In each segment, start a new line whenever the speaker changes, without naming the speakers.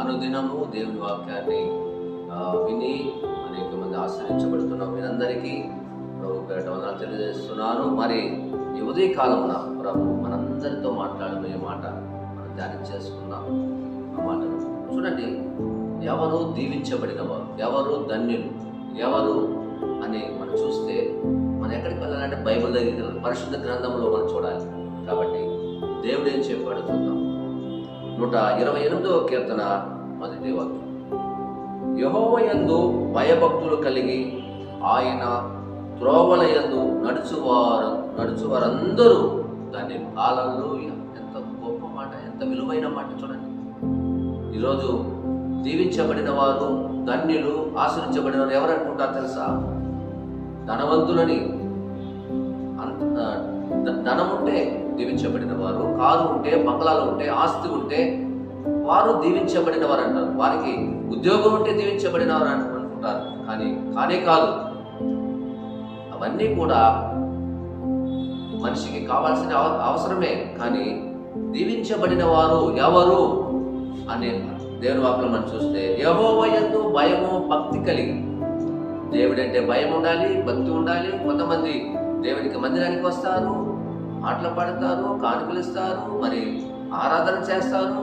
అనుదినము దేవుని వాక్యాన్ని విని అనేక మంది ఆశ్రయించబడుతున్నాం. మీరందరికీ ప్రభు పేరిట వందనాలు తెలియజేస్తున్నాను. మరి ఈ ఉదయ కాలమున ప్రభు మనందరితో మాట్లాడబోయే మాట మనం ధ్యానం చేసుకుందాం. ఆ మాటను చూడండి. ఎవరు దీవించబడిన వారు, ఎవరు ధన్యులు, ఎవరు అని మనం చూస్తే మనం ఎక్కడికి వెళ్ళాలంటే బైబిల్ దగ్గరికి వెళ్ళాలి, పరిశుద్ధ గ్రంథంలో మనం చూడాలి. కాబట్టి దేవుడు ఏం చెప్పాడో చూద్దాం. 128వ కీర్తన 1వ వాక్యం. యెహోవా యందు భయభక్తులు కలిగి ఆయన త్రోవల యందు నడుచువారందరూ దాన్ని హల్లెలూయా. ఎంత గొప్ప మాట, ఎంత విలువైన మాట చూడండి. ఈరోజు దీవించబడిన వారు, ధన్యులు, ఆశ్రయించబడిన వారు ఎవరు అనుకుంటారు తెలుసా? ధనవంతులని. ధనం ఉంటే దీవించబడిన వారు, కారు ఉంటే, బంగ్లాలు ఉంటే, ఆస్తి ఉంటే వారు దీవించబడిన వారు అంటారు. వారికి ఉద్యోగం ఉంటే దీవించబడిన వారు అనుకుంటారు. కానీ కాదు. అవన్నీ కూడా మనిషికి కావాల్సిన అవసరమే. కానీ దీవించబడిన వారు ఎవరు అనే దేవుని వాక్యం మనం చూస్తే, యెహోవా యందు భయము భక్తి కలిగి. దేవుడంటే భయం ఉండాలి, భక్తి ఉండాలి. కొంతమంది దేవునికి మందిరానికి వస్తారు, ఆటలు పాడతారు, కానుకలు ఇస్తారు, మరి ఆరాధన చేస్తారు,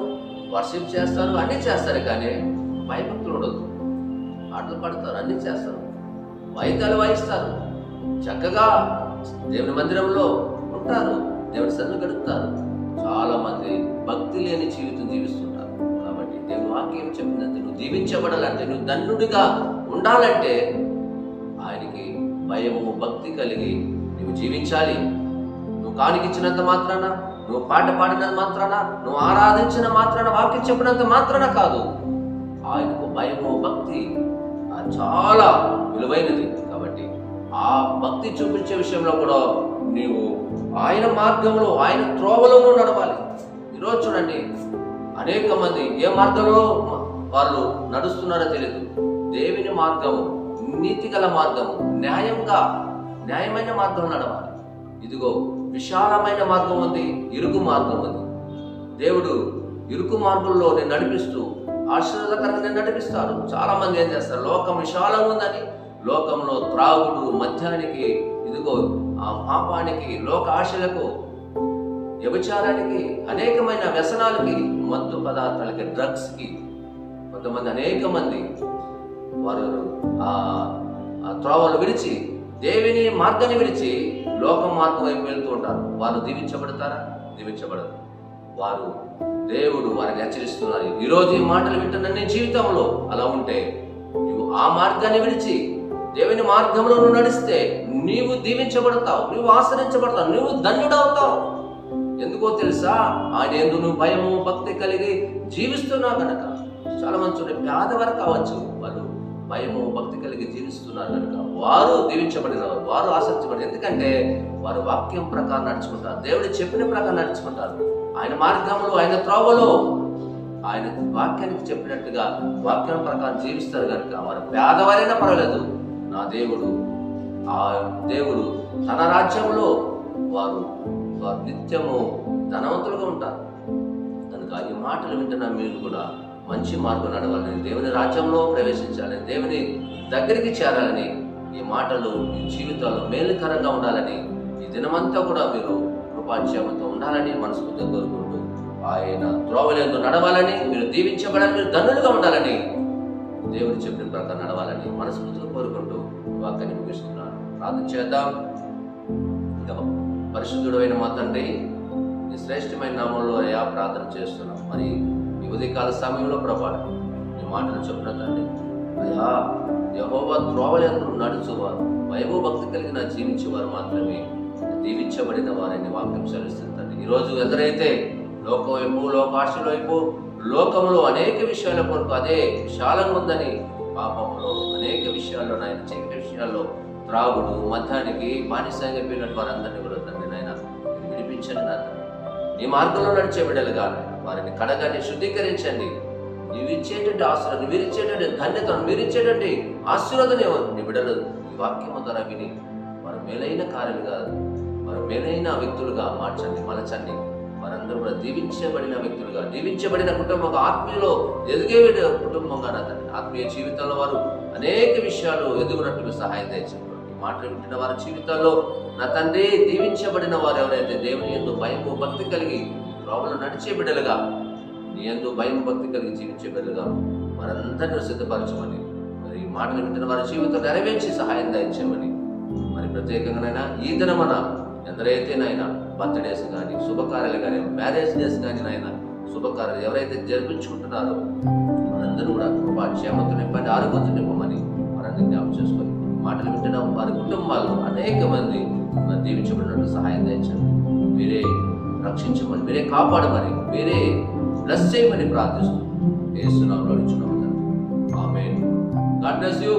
వర్షిప్ చేస్తారు, అన్నీ చేస్తారు. కానీ భయభక్తులు ఉండదు. ఆటలు పాడతారు, అన్నీ చేస్తారు, వాయిద్యాలు వాయిస్తారు, చక్కగా దేవుని మందిరంలో ఉంటారు, దేవుని సన్నిధిలో గడుపుతారు. చాలా మంది భక్తి లేని జీవితం జీవిస్తుంటారు. కాబట్టి దేవుని వాక్యం చెప్పినంత నువ్వు దీవించబడాలంటే, నువ్వు ధన్యుడిగా ఉండాలంటే ఆయనకి భయము భక్తి కలిగి నువ్వు జీవించాలి. నువ్వు కానికిచ్చినంత మాత్రాన, నువ్వు పాట పాడినంత మాత్రాన, నువ్వు ఆరాధించిన మాత్రాన, వాక్యం చెప్పినంత మాత్రాన కాదు. ఆయనకు భయము భక్తి చాలా విలువైనది. కాబట్టి ఆ భక్తి చూపించే విషయంలో కూడా నీవు ఆయన మార్గంలో, ఆయన త్రోవలో నడవాలి. ఈరోజు చూడండి, అనేక మంది ఏ మార్గంలో వాళ్ళు నడుస్తున్నారో తెలియదు. దేవుని మార్గము, నీతిగల మార్గము, న్యాయమైన మార్గం నడవాలి. ఇదిగో విశాలమైన మార్గం ఉంది, ఇరుకు మార్గం ఉంది. దేవుడు ఇరుకు మార్గంలో నేను నడిపిస్తూ ఆశీర్వాదకరంగా నేను నడిపిస్తాడు. చాలా మంది ఏం చేస్తారు, లోకం విశాలంగా ఉందని లోకంలో త్రాగుడు, మద్యానికి, ఇదిగో ఆ పాపానికి, లోక ఆశలకు, వ్యభిచారానికి, అనేకమైన వ్యసనాలకి, మత్తు పదార్థాలకి, డ్రగ్స్కి అనేక మంది వారు ఆ త్రోవలు విడిచి, దేవుని మార్గాన్ని విడిచి లోకం మార్గం వైపు వెళ్తూ ఉంటారు. వారు దీవించబడతారా? దీవించబడరు. వారు దేవుడు వారిని హెచ్చరిస్తున్నారు. ఈరోజు ఈ మాటలు వింటున్న నీ జీవితంలో అలా ఉంటే, నువ్వు ఆ మార్గాన్ని విడిచి దేవుని మార్గంలో నువ్వు నడిస్తే నీవు దీవించబడతావు, నువ్వు ఆశ్రయించబడతావు, నువ్వు ధన్యుడవుతావు. ఎందుకో తెలుసా? ఆయన యందు నువ్వు భయము భక్తి కలిగి జీవిస్తున్నావు కనుక. చాలా మంది చూడండి, పేదవారు కావచ్చు, వాళ్ళు భయము భక్తి కలిగి జీవిస్తున్నారు కనుక వారు దీవించబడినారు, వారు ఆశ్రయించబడి. ఎందుకంటే వారు వాక్యం ప్రకారం నడుచుకుంటారు, దేవుడు చెప్పిన ప్రకారం నడుచుకుంటారు. ఆయన మార్గంలో, ఆయన త్రోవలో, ఆయన వాక్యానికి చెప్పినట్టుగా వాక్యం ప్రకారం జీవిస్తారు కనుక వారు పేదవారైనా పర్వాలేదు, నా దేవుడు, ఆ దేవుడు తన రాజ్యంలో వారు నిత్యము ధనవంతులుగా ఉంటారు. కనుక ఈ మాటలు వింటున్న మీరు కూడా మంచి మార్గం నడవాలని, దేవుని రాజ్యంలో ప్రవేశించాలని, దేవుని దగ్గరికి చేరాలని, ఈ మాటలు మీ జీవితాల్లో మేలుకరంగా ఉండాలని, ఈ దినమంతా కూడా మీరు కృపాక్షేమంతో ఉండాలని మనస్ఫూర్తిగా కోరుకుంటూ, ఆయన త్రోవలందు నడవాలని, మీరు దీవించబడాలని, మీరు ధన్యులుగా ఉండాలని, దేవుడు చెప్పిన ప్రకారం నడవాలని మనస్ఫూర్తిగా కోరుకుంటూ వాక్యాన్ని ముగిస్తున్నాను. ప్రార్థన చేద్దాం. ఇంకా పరిశుద్ధుడైన మా తండ్రి, ఈ శ్రేష్టమైన నామంలో అయా ప్రార్థన చేస్తున్నాం. మరి ఈ ఉదయకాల సమయంలో ప్రభా ఈ మాటలు చెప్పిన తండ్రి, అయా యెహోవా త్రోవలందు నడుచువారు, భయము భక్తి కలిగిన జీవించేవారు మాత్రమే దీవించబడిన వారిని వాక్యం సెలవిస్తుంది. ఈరోజు ఎదురైతే లోకం వైపు, లోకాశల వైపు, లోకంలో అనేక విషయాల కొరకు అదే విశాలంగా ఉందని, పాపంలో అనేక విషయాల్లో, నాయన చీకటి విషయాల్లో, త్రాగుడు, మద్యానికి బానిసంగా అయిపోయినట్టు వారందరినీ కూడా తండ్రి నాయన విడిపించండి. నా నీ మార్గంలో నడిచే బిడ్డలుగా వారిని కడగానే శుద్ధీకరించండి. నీవు ఇచ్చేటువంటి ఆశీర్వాదం, మీరు ఇచ్చేటువంటి ధన్యతను, మీరు ఇచ్చేటువంటి ఆశీర్వాదం నీ బిడ్డలు ఈ వాక్యం ద్వారా విని వారు మేలైన కార్యాలుగా, వారు మేలైన వ్యక్తులుగా మార్చండి, మలచండి. వారందరూ కూడా దీవించబడిన వ్యక్తులుగా, దీవించబడిన కుటుంబంగా, ఆత్మీయలో ఎదిగే కుటుంబంగా నా తండ్రి, ఆత్మీయ జీవితంలో వారు అనేక విషయాలు ఎదుగునట్లు సహాయం దయచేయండి. మాటలు వింటున్న వారి జీవితాల్లో నా తండ్రి దీవించబడిన వారు ఎవరైతే దేవుని యందు భయము భక్తి కలిగి త్రోవలో నడిచే బిడ్డలుగా, నీ యందు భయం భక్తి కలిగి జీవించే బిడ్డలుగా వారందరినీ సిద్ధపరచమని, మరి ఈ మాటలు వింటున్న వారి జీవితం నెరవేర్చి సహాయం దయచేయమని, మరి ప్రత్యేకంగానైనా ఈ దినమన ఎందరైతే నాయన బర్త్డేస్ కానీ, శుభకార్యాలు కానీ, మ్యారేజ్ డేస్ కానీ, నాయన శుభకార్యాలు ఎవరైతే జరిపించుకుంటున్నారో వారందరూ కూడా కృపా క్షేమంతో నింపండి, ఆరోగ్యంతో నింపమని వారందరినీ జ్ఞాపకం చేసుకొని, మాటలు వింటున్న వారి కుటుంబాల్లో అనేక మంది మరి దీవించబడినట్టు సహాయం దయచండి. మీరే రక్షించమని, మీరే కాపాడమని, మీరే బ్లెస్ చేయమని ప్రార్థిస్తూ యేసు నామములో అడుగుచున్నాము. ఆమేన్. God bless you.